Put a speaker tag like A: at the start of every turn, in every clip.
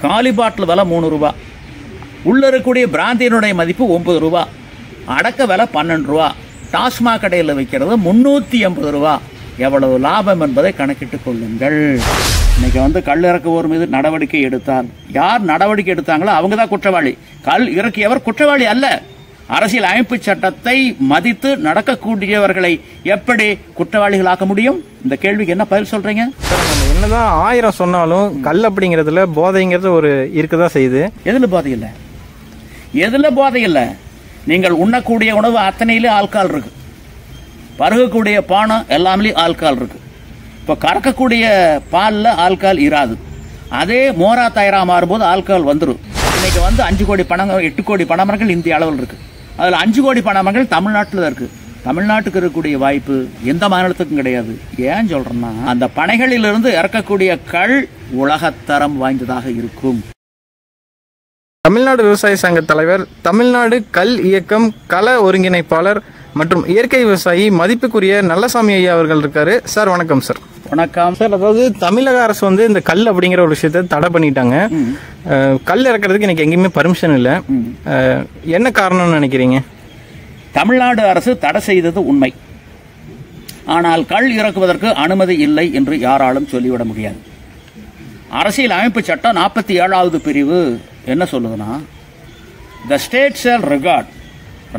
A: காலி பாட்டில் விலை 3 ரூபா, உள்ள இருக்கக்கூடிய பிராந்தியினுடைய மதிப்பு 9 ரூபா, அடக்க விலை 12 ரூபா, டாஸ்மாக் கடையில் விற்கிறது 380 ரூபா. எவ்வளவு லாபம் என்பதை கணக்கிட்டுக் கொள்ளுங்கள். இன்னைக்கு கல் இறக்குவோர் மீது நடவடிக்கை எடுத்தால், யார் நடவடிக்கை எடுத்தாங்களோ அவங்க தான் குற்றவாளி. கல் இறக்கியவர் குற்றவாளி அல்ல. அரசியல் அமைப்பு சட்டத்தை மதித்து நடக்கக்கூடியவர்களை எப்படி குற்றவாளிகளாக்க முடியும்? இந்த கேள்விக்கு என்ன பதில் சொல்றீங்க?
B: என்னதான் 1000 சொன்னாலும் கல் அப்படிங்கறதுல போதைங்கிறது ஒரு இருக்குதான் செய்யுது.
A: எதுல போதை இல்லை? எதுல போதை இல்லை? நீங்கள் உண்ணக்கூடிய உணவு அத்தனையிலே ஆல்கால் இருக்கு, பருகக்கூடிய பானம் எல்லாமே ஆல்கால் இருக்கு. இப்போ கறக்கக்கூடிய பாலில் ஆல்கால் இராது. அதே மோரா தயிரா மாறும்போது ஆல்கால் வந்துடும். இன்னைக்கு 5 கோடி பணங்கள் 8 கோடி பணமரங்கள் இந்திய அளவில் இருக்கு. அதில் 5 கோடி பணமரங்கள் தமிழ்நாட்டில் இருக்கு. தமிழ்நாட்டுக்கு இருக்கக்கூடிய வாய்ப்பு எந்த மாநிலத்துக்கும் கிடையாது. ஏன் சொல்றேன்னா, அந்த பனைகளிலிருந்து இறக்கக்கூடிய கல் உலகத்தரம் வாய்ந்ததாக இருக்கும்.
B: தமிழ்நாடு விவசாய சங்க தலைவர், தமிழ்நாடு கல் இயக்கம் கள ஒருங்கிணைப்பாளர் மற்றும் இயற்கை விவசாயி மதிப்புக்குரிய நல்லசாமி ஐயா அவர்கள் இருக்காரு. சார் வணக்கம். சார்
A: வணக்கம்
B: சார். அதாவது தமிழக அரசு இந்த கல் அப்படிங்கிற ஒரு விஷயத்தை தடை பண்ணிட்டாங்க. கல் இறக்கிறதுக்கு எனக்கு எங்கேயுமே பர்மிஷன் இல்லை. என்ன காரணம்னு நினைக்கிறீங்க?
A: தமிழ்நாடு அரசு தடை செய்தது உண்மை. ஆனால் கல் இறக்குவதற்கு அனுமதி இல்லை என்று யாராலும் சொல்லிவிட முடியாது. அரசியல் அமைப்பு சட்டம் 47வது பிரிவு என்ன சொல்லுதுன்னா, the state shall regard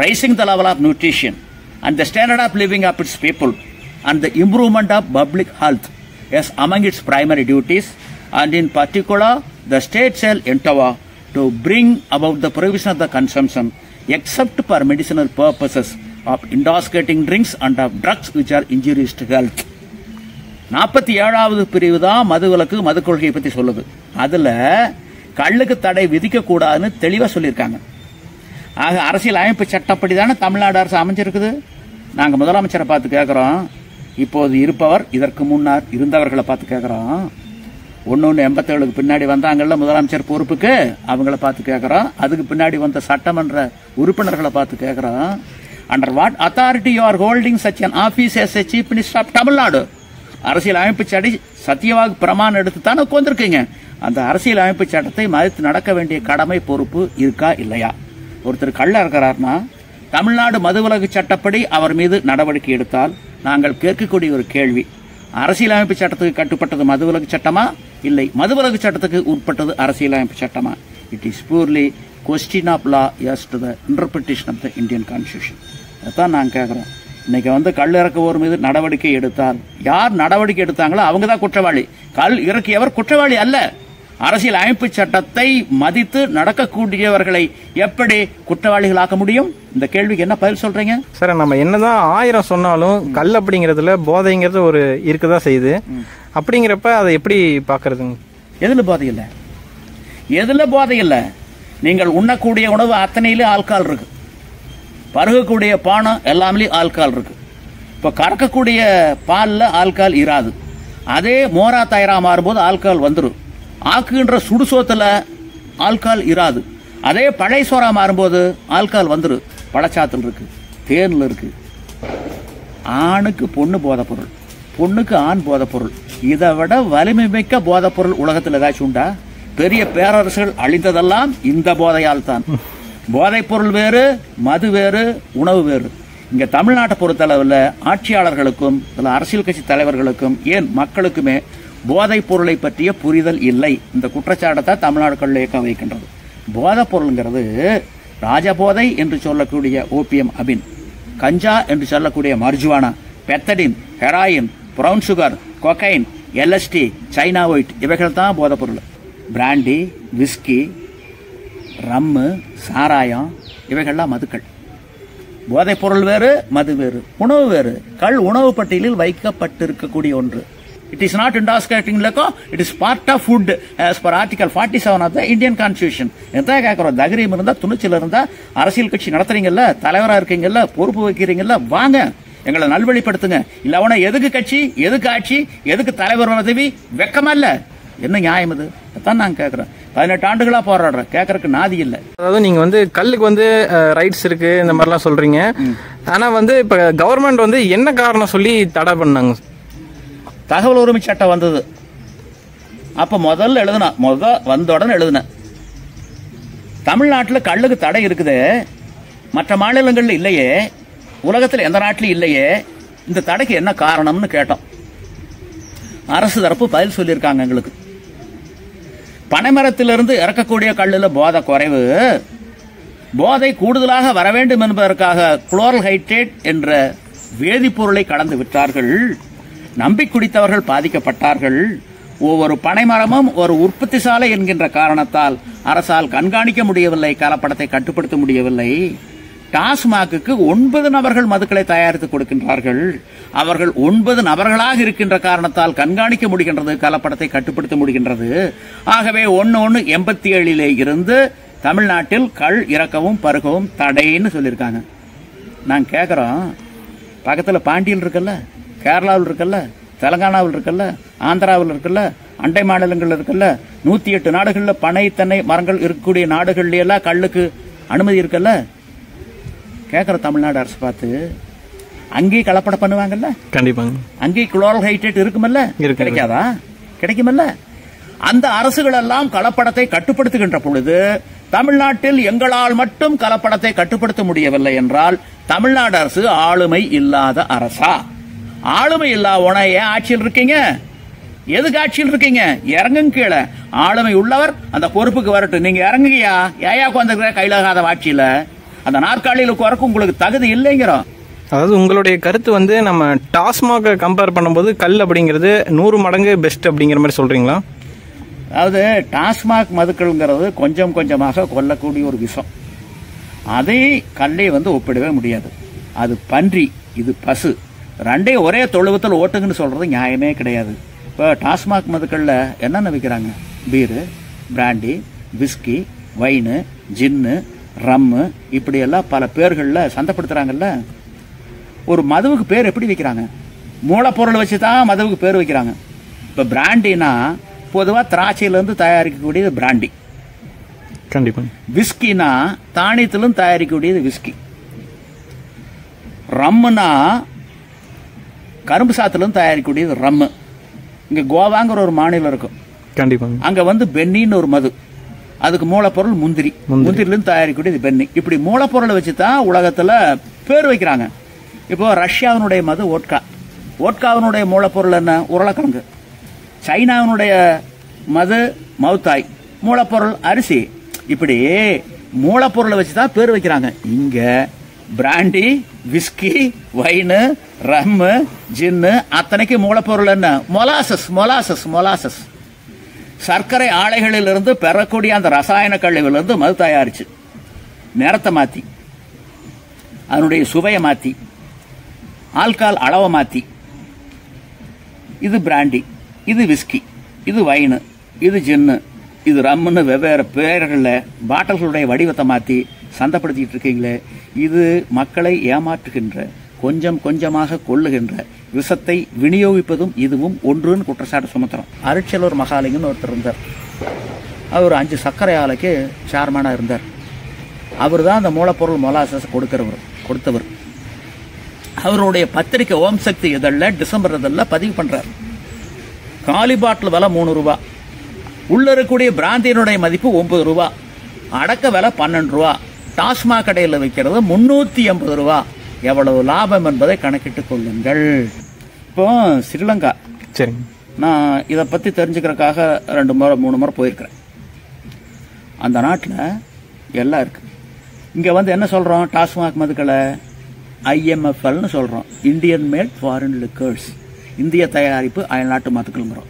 A: raising the level of nutrition and the standard of living of its people and the improvement of public health as among its primary duties, and in particular the state shall endeavor to bring about the prohibition of the consumption except for medicinal purposes of intoxicating drinks and of drugs which are injurious to health. 47வது பிரிவு தான் மதுவிலக்கு மது கொள்கையை பற்றி சொல்லுது. அதுல கள்ளுக்கு தடை விதிக்க கூடாதுன்னு தெளிவா சொல்லியிருக்காங்க. ஆக அரசியல் அமைப்பு சட்டப்படி தானே தமிழ்நாடு அரசு அமைஞ்சிருக்குது. நாங்க முதலமைச்சரை பார்த்து கேட்கிறோம், இப்போது இருப்பவர் இதற்கு முன்னால் இருந்தவர்களை பார்த்து கேட்கிறோம். 1187க்கு பின்னாடி வந்தாங்கல்ல முதலமைச்சர் பொறுப்புக்கு, அவங்கள பார்த்து கேட்கிறோம். அதுக்கு பின்னாடி வந்த சட்டமன்ற உறுப்பினர்களை பார்த்து கேட்கிறோம். Under what authority you are holding such an office as a chief minister of Tamil Nadu? அரசியல் அமைப்பு சடி சத்தியவாக பிரமாணம் எடுத்து தானே உட்கார்ந்துருக்கீங்க. அந்த அரசியல் அமைப்பு சட்டத்தை மதித்து நடக்க வேண்டிய கடமை பொறுப்பு இருக்கா இல்லையா? ஒருத்தர் கள்ள இருக்கிறார்னா தமிழ்நாடு மதுவிலக்கு சட்டப்படி அவர் மீது நடவடிக்கை எடுத்தால் நாங்கள் கேட்கக்கூடிய ஒரு கேள்வி, அரசியல் அமைப்பு சட்டத்துக்கு கட்டுப்பட்டது மதுவிலக்கு சட்டமா, இல்லை மதுவிலக்கு சட்டத்துக்கு உட்பட்டது அரசியல் அமைப்பு சட்டமா? It is purely question of law as to the interpretation of the Indian Constitution. அதான் நாங்கள் கேட்குறோம். இன்னைக்கு கல் இறக்குவோர் மீது நடவடிக்கை எடுத்தால், யார் நடவடிக்கை எடுத்தாங்களோ அவங்க தான் குற்றவாளி. கல் இறக்கியவர் குற்றவாளி அல்ல. அரசியல் அமைப்பு சட்டத்தை மதித்து நடக்கக்கூடியவர்களை எப்படி குற்றவாளிகளாக்க முடியும்? இந்த கேள்விக்கு என்ன பதில் சொல்றீங்க?
B: சார், நம்ம என்னதான் 1000 சொன்னாலும் கல் அப்படிங்கறதுல போதைங்கிறது ஒரு இருக்குதான் செய்யுது. அப்படிங்கிறப்ப அதை எப்படி பாக்குறதுங்க?
A: எதுல போதை இல்லை? எதுல போதை இல்லை? நீங்கள் உண்ணக்கூடிய உணவு அத்தனையிலே ஆல்கால் இருக்கு, பருகக்கூடிய பானம் எல்லாமே ஆல்கால் இருக்கு. இப்போ கறக்கக்கூடிய பாலில் ஆல்கால் இராது. அதே மோரா தயிரா மாறும்போது ஆல்கால் வந்துடும். ஆக்குகின்ற சுடுசோத்தில் ஆல்கால் இராது. அதே பழைய சோறா மாறும்போது ஆல்கால் வந்துடும். பழச்சாத்தில் இருக்கு, தேனில் இருக்கு. ஆணுக்கு பொண்ணு போதை பொருள், பொண்ணுக்கு ஆண் போதை பொருள். இதை விட வலிமை மிக்க போதை பொருள் உலகத்தில் ஏதாச்சும் உண்டா? பெரிய பேரரசுகள் அழிந்ததெல்லாம் இந்த போதையால் தான். போதைப் பொருள் வேறு, மது வேறு, உணவு வேறு. இங்க தமிழ்நாட்டை பொறுத்தளவில் ஆட்சியாளர்களுக்கும் அரசியல் கட்சி தலைவர்களுக்கும் ஏன் மக்களுக்குமே போதைப் பொருளை பற்றிய புரிதல் இல்லை. இந்த குற்றச்சாட்டை தமிழ்நாடு கல் இயக்கம் வைக்கின்றது. போதைப் பொருள்ங்கிறது ராஜபோதை என்று சொல்லக்கூடிய ஓபியம் அபின், கஞ்சா என்று சொல்லக்கூடிய marijuana, பெத்தடின், heroin, brown sugar, cocaine, LSD, China white, இவைகள் தான் போதைப் பொருள். பிராண்டி, விஸ்கி, ரம்மு, சாராயம், இவைகள்லாம் மதுக்கள். போதைப் பொருள் வேறு, மது வேறு, உணவு வேறு. கல் உணவு பட்டியலில் வைக்கப்பட்டிருக்கக்கூடிய ஒன்று. It is not intoxicating liquor, it is part of food as per Article 47 of the Indian Constitution. எந்த கேட்குறோம்? தைரியம் இருந்தா, துணிச்சல் இருந்தா, அரசியல் கட்சி நடத்துறீங்கல்ல, தலைவராக இருக்கீங்கல்ல, பொறுப்பு வைக்கிறீங்கல்ல, வாங்க எங்களை நல்வழிப்படுத்துங்க. இல்ல அவனை எதுக்கு கட்சி, எதுக்கு ஆட்சி, எதுக்கு தலைவர் பதவி? வெக்கமா இல்ல? என்ன நியாயம் இது? அதான் நாங்க கேட்கிறோம். 18 ஆண்டுகளா போராடுறோம், கேட்கறதுக்கு நாதி இல்லை.
B: அதாவது நீங்க கல்லுக்கு ரைட்ஸ் இருக்கு இந்த மாதிரிலாம் சொல்றீங்க. ஆனா இப்ப கவர்மெண்ட் என்ன காரணம் சொல்லி தடை பண்ணாங்க?
A: தகவல் உரிமை சட்டம் வந்தது. அப்ப முதல்ல எழுதுனா வந்த உடனே எழுதுன தமிழ்நாட்டில் கள்ளுக்கு தடை இருக்குது, மற்ற மாநிலங்கள்ல இல்லையே, உலகத்தில் எந்த நாட்டிலும் இல்லையே, இந்த தடைக்கு என்ன காரணம்னு கேட்டோம். அரசு தரப்பு பதில் சொல்லியிருக்காங்க. எங்களுக்கு பனைமரத்திலிருந்து இறக்கக்கூடிய கல்லுல போதை குறைவு, போதை கூடுதலாக வர வேண்டும் என்பதற்காக குளோரல்ஹைட்ரேட் என்ற வேதிப்பொருளை கலந்து விட்டார்கள். நம்பி குடித்தவர்கள் பாதிக்கப்பட்டார்கள். ஒவ்வொரு பனைமரமும் ஒரு உற்பத்தி சாலை என்கின்ற காரணத்தால் அரசால் கண்காணிக்க முடியவில்லை, கலப்படத்தை கட்டுப்படுத்த முடியவில்லை. டாஸ்மாக்கு 9 நபர்கள் மதுக்களை தயாரித்து கொடுக்கின்றார்கள். அவர்கள் 9 நபர்களாக இருக்கின்ற காரணத்தால் கண்காணிக்க முடிகின்றது, கலப்படத்தை கட்டுப்படுத்த முடிகின்றது. ஆகவே 1/1/87 இருந்து தமிழ்நாட்டில் கள் இறக்கவும் பருகவும் தடைன்னு சொல்லியிருக்காங்க. நாங்கள் கேட்குறோம், பக்கத்தில் பாண்டியில் இருக்குல்ல, கேரளாவில் இருக்குல்ல, தெலங்கானாவில் இருக்குல்ல, ஆந்திராவில் இருக்குல்ல, அண்டை மாநிலங்கள் இருக்குல்ல, 108 நாடுகளில் பனை தென்னை மரங்கள் இருக்கக்கூடிய நாடுகள்ல எல்லாம் கல்லுக்கு அனுமதி இருக்குல்ல. கேட்குற தமிழ்நாடு அரசு பார்த்து அங்கேயும் கலப்படம் பண்ணுவாங்கல்ல,
B: கண்டிப்பாங்க.
A: அங்கேயும் குளோரல்ஹைட்ரேட் இருக்குமல்ல, கிடைக்காதா? கிடைக்குமல்ல. அந்த அரசுகள் எல்லாம் கலப்படத்தை கட்டுப்படுத்துகின்ற பொழுது தமிழ்நாட்டில் எங்களால் மட்டும் கலப்படத்தை கட்டுப்படுத்த முடியவில்லை என்றால் தமிழ்நாடு அரசு ஆளுமை இல்லாத அரசா? ஆளுமை இல்லாத ஏன் ஆட்சியில் இருக்கீங்க? எதுக்கு ஆட்சியில் இருக்கீங்க? இறங்குங்க கீழே. ஆளுமை உள்ளவர் அந்த பொறுப்புக்கு வரட்டும். நீங்க இறங்குங்கயா, ஏயா உட்காந்துக்கிற கையிலாகாத ஆட்சியில அந்த நாற்காலியில் உட்காரக்கு உங்களுக்கு தகுதி இல்லைங்கிறோம்.
B: அதாவது உங்களுடைய கருத்து வந்து நம்ம டாஸ்மாக கம்பேர் பண்ணும்போது கல் அப்படிங்கிறது 100 மடங்கு பெஸ்ட் அப்படிங்கிற மாதிரி சொல்றீங்களா?
A: அதாவது டாஸ்மாக் மதுக்கள்ங்கிறது கொஞ்சம் கொஞ்சமாக கொல்லக்கூடிய ஒரு விஷம். அதை கல்லை ஒப்பிடவே முடியாது. அது பன்றி, இது பசு, ரெண்டையும் ஒரே தொழுவத்தில் ஓட்டுங்கன்னு சொல்றது நியாயமே கிடையாது. இப்போ டாஸ்மாக் மதுக்கள்ல என்னென்ன விற்கிறாங்க? பீரு, பிராண்டி, விஸ்கி, வைனு, ஜின்னு, ரம்மு, இப்படியெல்லாம் பல பேர்களில் சந்தைப்படுத்துறாங்கல்ல. ஒரு மதுவுக்கு பேர் எப்படி வைக்கிறாங்க? மூலப்பொருள் வச்சு தான் மதுவுக்கு பேர் வைக்கிறாங்க. இப்போ பிராண்டினா பொதுவாக திராட்சையிலிருந்து தயாரிக்கக்கூடியது பிராண்டி.
B: கண்டிப்பா.
A: விஸ்கினா தானியத்திலும் தயாரிக்கக்கூடியது விஸ்கி. ரம்முனா கரும்பு சாத்திலிருந்து தயாரிக்கக்கூடியது ரம்மு. இங்கே கோவாங்கிற ஒரு மாநிலம் இருக்கும்,
B: கண்டிப்பா.
A: அங்கே பென்னின்னு ஒரு மது, அதுக்கு மூலப்பொருள் முந்திரி, முந்திரிலிருந்து தயாரிக்கக்கூடியது பென்னி. இப்படி மூலப்பொருளை வச்சு தான் உலகத்தில் பேர் வைக்கிறாங்க. இப்போ ரஷ்யாவினுடைய மது ஓட்கா, ஓட்காவினுடைய மூலப்பொருள் என்ன? உருளைக்கிழங்கு. சைனாவினுடைய மது மவுத்தாய், மூலப்பொருள் அரிசி. இப்படி மூலப்பொருளை வச்சு தான் பேர் வைக்கிறாங்க. இங்க பிராண்டி, விஸ்கி, வைனு, ரம்மு, ஜின்னு அத்தனைக்கு மூலப்பொருள் என்ன? மொலாசஸ். மொலாசஸ் மொலாசஸ் சர்க்கரை ஆலைகளில் இருந்து பெறக்கூடிய அந்த ரசாயன கழிவிலிருந்து மது தயாரிச்சு நேரத்தை மாற்றி, அதனுடைய சுவையை மாற்றி, ஆல்கால் அளவை மாற்றி, இது பிராண்டி, இது விஸ்கி, இது வைனு, இது ஜின்னு, இது ரம்முன்னு வெவ்வேறு பேர்களில் பாட்டில்களுடைய வடிவத்தை மாற்றி சந்தைப்படுத்திட்டு இருக்கீங்களே, இது மக்களை ஏமாற்றுகின்ற, கொஞ்சம் கொஞ்சமாக கொள்ளுகின்ற, விஷத்தை விநியோகிப்பதும் இதுவும் ஒன்றுன்னு குற்றச்சாட்டு சுமத்துறோம். அருட்செல்வர் மகாலிங்கன்னு ஒருத்தர் இருந்தார். அவர் 5 சர்க்கரை ஆலைக்கு சேர்மனாக இருந்தார். அவர் தான் அந்த மூலப்பொருள் மொலாசஸ் கொடுத்தவர். அவருடைய பத்திரிகை ஓம் சக்தி இதழில் டிசம்பர் இதழில் பதிவு பண்றார். காலி பாட்டில் விலை 3 ரூபா, உள்ள இருக்கக்கூடிய பிராந்தியினுடைய மதிப்பு 9 ரூபா, அடக்க விலை 12 ரூபா, டாஸ்மாக் கடையில் வைக்கிறது 380 ரூபா. எவ்வளவு லாபம் என்பதை கணக்கிட்டுக் கொள்ளுங்கள். இப்போ ஸ்ரீலங்கா,
B: சரி,
A: நான் இதை பற்றி தெரிஞ்சுக்கிறதுக்காக 2 முறை 3 முறை போயிருக்கிறேன். அந்த நாட்டில் எல்லாம் இருக்கு. இங்கே என்ன சொல்கிறோம்? டாஸ்மாக் மதுக்களை IMFLன்னு சொல்கிறோம், இந்தியன் மேட் ஃபாரின் லிக்கர்ஸ், இந்திய தயாரிப்பு அயல்நாட்டு மதுக்கள்ங்கிறோம்.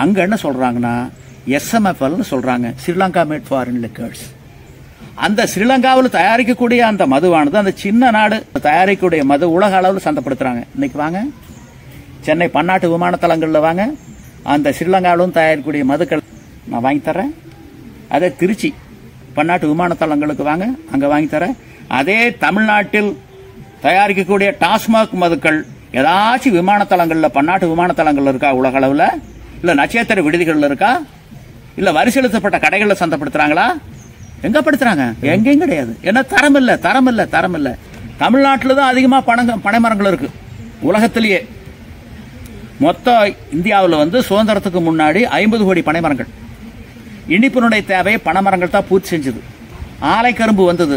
A: அங்கே என்ன சொல்கிறாங்கன்னா SMFLன்னு சொல்கிறாங்க, ஸ்ரீலங்கா மேட் ஃபாரின் லிக்கர்ஸ். அந்த ஸ்ரீலங்காவில் தயாரிக்கக்கூடிய அந்த மதுவானது, அந்த சின்ன நாடு தயாரிக்கக்கூடிய மது உலக அளவில் சந்தைப்படுத்துறாங்க. இன்னைக்கு வாங்க, சென்னை பன்னாட்டு விமானத்தலங்களில் வாங்க, அந்த ஸ்ரீலங்காவிலும் தயாரிக்கக்கூடிய மதுக்கள் நான் வாங்கி தரேன். அதே திருச்சி பன்னாட்டு விமானத்தலங்களுக்கு வாங்க, அங்கே வாங்கி தரேன். அதே தமிழ்நாட்டில் தயாரிக்கக்கூடிய டாஸ்மாக் மதுக்கள் ஏதாச்சும் விமானத்தலங்களில், பன்னாட்டு விமானத்தலங்கள் இருக்கா உலக அளவில்? இல்லை நட்சத்திர விடுதிகளில் இருக்கா? இல்லை வரி செலுத்தப்பட்ட கடைகளில் சந்தைப்படுத்துறாங்களா? எங்க படுத்துறாங்க? எங்கேயும் கிடையாது. ஏன்னா தரம் இல்லை. தமிழ்நாட்டில் தான் அதிகமாக பனைமரங்கள் இருக்கு உலகத்திலேயே. மொத்த இந்தியாவில் வந்து சுதந்திரத்துக்கு முன்னாடி 50 கோடி பனைமரங்கள். இனிப்பினுடைய தேவையை பனைமரங்கள் தான் பூர்த்தி செஞ்சது. ஆலை கரும்பு வந்தது,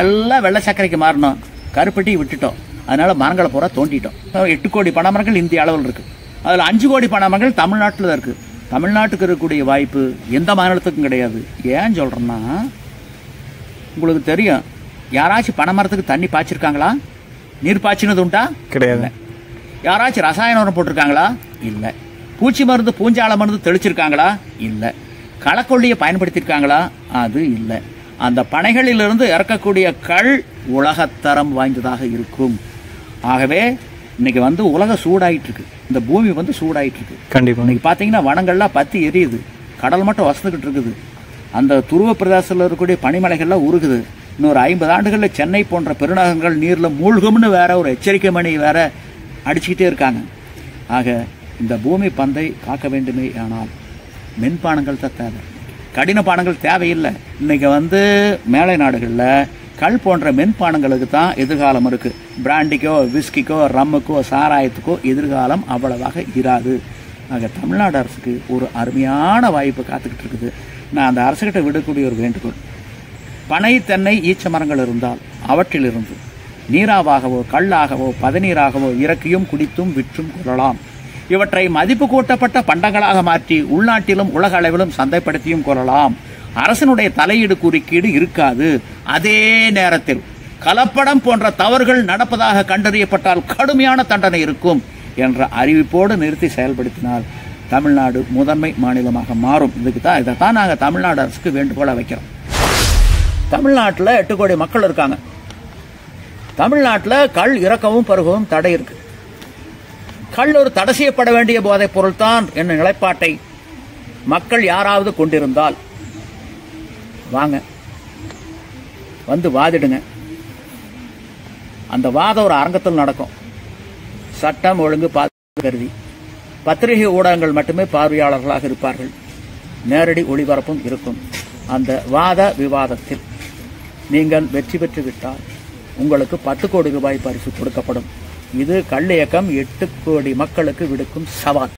A: எல்லாம் வெள்ளை சர்க்கரைக்கு மாறணும், கருப்பட்டி விட்டுட்டோம். அதனால மரங்களை பூரா தோண்டிட்டோம். 8 கோடி பனைமரங்கள் இந்திய அளவில் இருக்கு. அதில் 5 கோடி பனைமரங்கள் தமிழ்நாட்டில் தான் இருக்கு. தமிழ்நாட்டுக்கு இருக்கக்கூடிய வாய்ப்பு எந்த மாநிலத்துக்கும் கிடையாது. ஏன் சொல்றேன்னா, உங்களுக்கு தெரியும், யாராச்சும் பனைமரத்துக்கு தண்ணி பாய்ச்சிருக்காங்களா? நீர் பாய்ச்சினது உண்டா?
B: கிடையாது.
A: யாராச்சும் ரசாயன உரம் போட்டிருக்காங்களா? இல்லை. பூச்சி மருந்து பூஞ்சால மருந்து தெளிச்சிருக்காங்களா? இல்லை. களக்கொல்லியை பயன்படுத்தியிருக்காங்களா? அது இல்லை. அந்த பனைகளிலிருந்து இறக்கக்கூடிய கள் உலகத்தரம் வாய்ந்ததாக இருக்கும். ஆகவே இன்னைக்கு வந்து உலக சூடாயிட்டு இருக்கு, இந்த பூமி வந்து சூடாயிட்டு இருக்கு.
B: கண்டிப்பா.
A: இன்னைக்கு பார்த்தீங்கன்னா வனங்கள்லாம் பத்தி எரியுது, கடல் மட்டும் வசந்துக்கிட்டு இருக்குது. அந்த துருவ பிரதேசத்தில் இருக்கக்கூடிய பனிமலைகள்லாம் உருகுது. இன்னொரு 50 ஆண்டுகளில் சென்னை போன்ற பெருநகரங்கள் நீரில் மூழ்கும்னு வேற ஒரு எச்சரிக்கை மணி வேற அடிச்சுக்கிட்டே இருக்காங்க. ஆக இந்த பூமி பந்தை காக்க வேண்டுமே ஆனால் மென்பானங்கள் தான் தேவை, கடின பானங்கள் தேவையில்லை. இன்னைக்கு வந்து மேலை நாடுகளில் கள் போன்ற மென்பானங்களுக்கு தான் எதிர்காலம் இருக்கு. பிராண்டிக்கோ விஸ்கிக்கோ ரம்முக்கோ சாராயத்துக்கோ எதிர்காலம் அவ்வளவாக இராது. ஆக தமிழ்நாடு அரசுக்கு ஒரு அருமையான வாய்ப்பு காத்துக்கிட்டு இருக்குது. நான் அந்த அரசுகிட்ட விடக்கூடிய ஒரு வேண்டுகோள், பனை தென்னை ஈச்ச மரங்கள் இருந்தால் அவற்றிலிருந்து நீராவாகவோ கல்லாகவோ பதநீராகவோ இறக்கியும் குடித்தும் விற்றும் கொள்ளலாம். இவற்றை மதிப்பு கூட்டப்பட்ட பண்டங்களாக மாற்றி உள்நாட்டிலும் உலக அளவிலும் சந்தைப்படுத்தியும் கொள்ளலாம். அரசனுடைய தலையீடு குறுக்கீடு இருக்காது. அதே நேரத்தில் கலப்படம் போன்ற தவறுகள் நடப்பதாக கண்டறியப்பட்டால் கடுமையான தண்டனை இருக்கும் என்ற அறிவிப்போடு நிறுத்தி செயல்படுத்தினால் தமிழ்நாடு முதன்மை மாநிலமாக மாறும். இதைத்தான் நாங்கள் தமிழ்நாடு அரசுக்கு வேண்டுகோளை வைக்கிறோம். தமிழ்நாட்டில் 8 கோடி மக்கள் இருக்காங்க. தமிழ்நாட்டில் கள் இறக்கவும் பருகவும் தடை இருக்கு. கள் ஒரு தடை செய்யப்பட வேண்டிய போதைப் பொருள் தான் என்ற நிலைப்பாட்டை மக்கள் யாராவது கொண்டிருந்தால் வாங்க, வந்து வாதிடுங்க. அந்த வாதம் ஒரு அரங்கத்தில் நடக்கும். சட்டம் ஒழுங்கு பாதுகாப்பு கருதி பத்திரிகை ஊடகங்கள் மட்டுமே பார்வையாளர்களாக இருப்பார்கள். நேரடி ஒளிபரப்பும் இருக்கும். அந்த வாத விவாதத்தில் நீங்கள் வெற்றி பெற்று விட்டால் உங்களுக்கு 10 கோடி ரூபாய் பரிசு கொடுக்கப்படும். இது கள் இயக்கம் 8 கோடி மக்களுக்கு விடுக்கும் சவால்.